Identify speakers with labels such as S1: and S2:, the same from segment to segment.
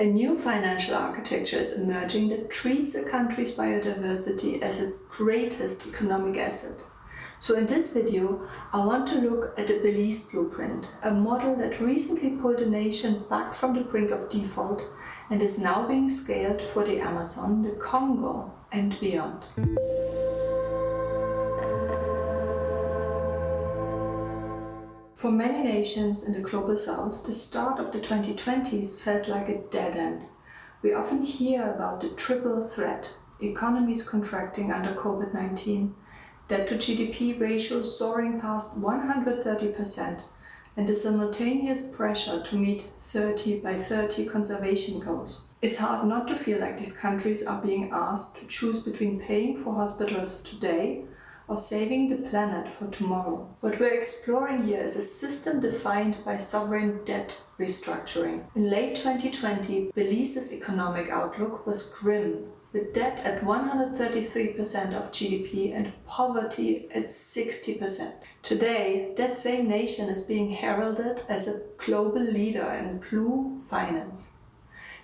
S1: A new financial architecture is emerging that treats a country's biodiversity as its greatest economic asset. So in this video, I want to look at the Belize blueprint, a model that recently pulled a nation back from the brink of default and is now being scaled for the Amazon, the Congo, and beyond. For many nations in the global south, the start of the 2020s felt like a dead end. We often hear about the triple threat: economies contracting under COVID-19, debt-to-GDP ratio soaring past 130%, and the simultaneous pressure to meet 30 by 30 conservation goals. It's hard not to feel like these countries are being asked to choose between paying for hospitals today or saving the planet for tomorrow. What we're exploring here is a system defined by sovereign debt restructuring. In late 2020, Belize's economic outlook was grim, with debt at 133% of GDP and poverty at 60%. Today, that same nation is being heralded as a global leader in blue finance.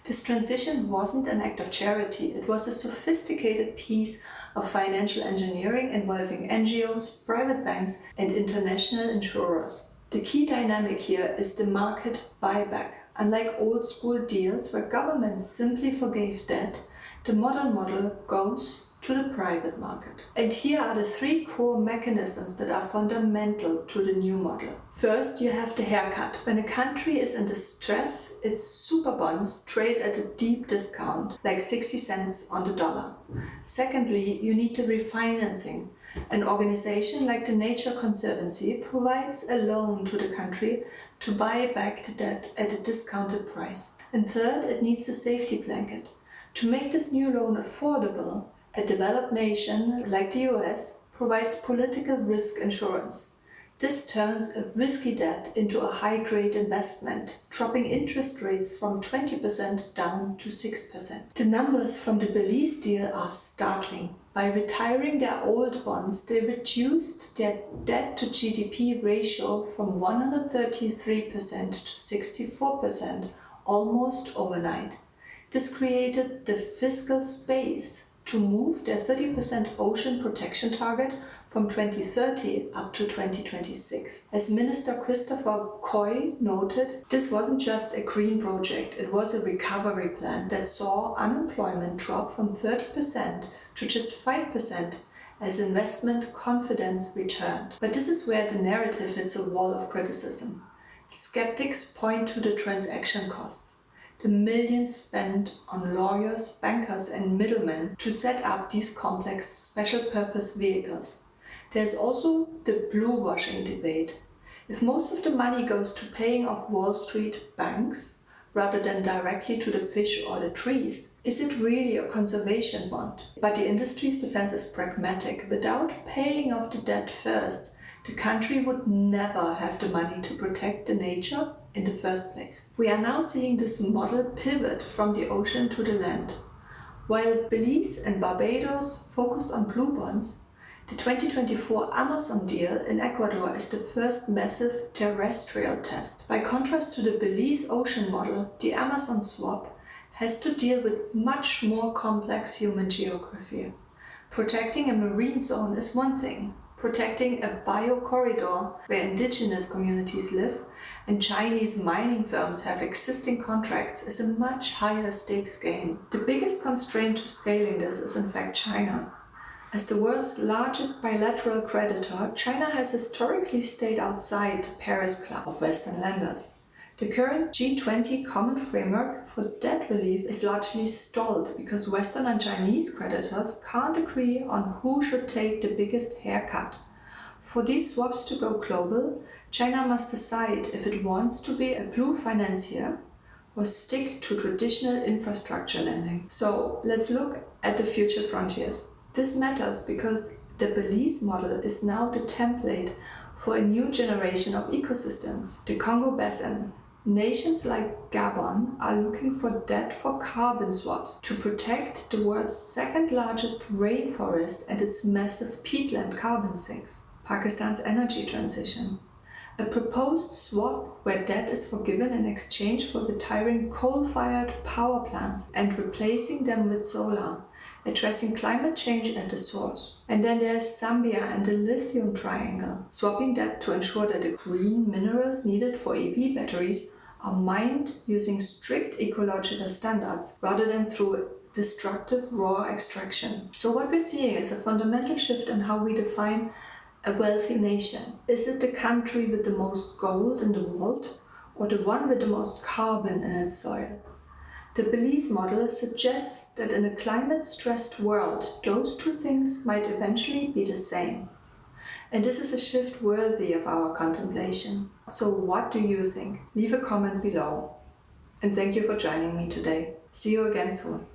S1: This transition wasn't an act of charity, it was a sophisticated piece of financial engineering involving NGOs, private banks, and international insurers. The key dynamic here is the market buyback. Unlike old-school deals where governments simply forgave debt, the modern model goes to the private market. And here are the three core mechanisms that are fundamental to the new model. First, you have the haircut. When a country is in distress, its super bonds trade at a deep discount, like 60 cents on the dollar. Secondly, you need the refinancing. An organization like the Nature Conservancy provides a loan to the country to buy back the debt at a discounted price. And third, it needs a safety blanket. To make this new loan affordable, a developed nation like the US provides political risk insurance. This turns a risky debt into a high-grade investment, dropping interest rates from 20% down to 6%. The numbers from the Belize deal are startling. By retiring their old bonds, they reduced their debt-to-GDP ratio from 133% to 64% almost overnight. This created the fiscal space to move their 30% ocean protection target from 2030 up to 2026. As Minister Christopher Coy noted, this wasn't just a green project, it was a recovery plan that saw unemployment drop from 30% to just 5% as investment confidence returned. But this is where the narrative hits a wall of criticism. Skeptics point to the transaction costs. The millions spent on lawyers, bankers, and middlemen to set up these complex special-purpose vehicles. There's also the blue-washing debate. If most of the money goes to paying off Wall Street banks, rather than directly to the fish or the trees, is it really a conservation bond? But the industry's defense is pragmatic. Without paying off the debt first, the country would never have the money to protect the nature in the first place. We are now seeing this model pivot from the ocean to the land. While Belize and Barbados focused on blue bonds, the 2024 Amazon deal in Ecuador is the first massive terrestrial test. By contrast to the Belize ocean model, the Amazon swap has to deal with much more complex human geography. Protecting a marine zone is one thing. Protecting a biocorridor where indigenous communities live and Chinese mining firms have existing contracts is a much higher stakes game. The biggest constraint to scaling this is in fact China. As the world's largest bilateral creditor, China has historically stayed outside the Paris Club of Western lenders. The current G20 common framework for debt relief is largely stalled because Western and Chinese creditors can't agree on who should take the biggest haircut. For these swaps to go global, China must decide if it wants to be a blue financier or stick to traditional infrastructure lending. So let's look at the future frontiers. This matters because the Belize model is now the template for a new generation of ecosystems. The Congo Basin. Nations like Gabon are looking for debt for carbon swaps to protect the world's second largest rainforest and its massive peatland carbon sinks. Pakistan's energy transition. A proposed swap where debt is forgiven in exchange for retiring coal-fired power plants and replacing them with solar, addressing climate change at the source. And then there's Zambia and the lithium triangle, swapping debt to ensure that the green minerals needed for EV batteries are mined using strict ecological standards rather than through destructive raw extraction. So what we're seeing is a fundamental shift in how we define a wealthy nation. Is it the country with the most gold in the world, or the one with the most carbon in its soil? The Belize model suggests that in a climate-stressed world, those two things might eventually be the same. And this is a shift worthy of our contemplation. So what do you think? Leave a comment below. And thank you for joining me today. See you again soon.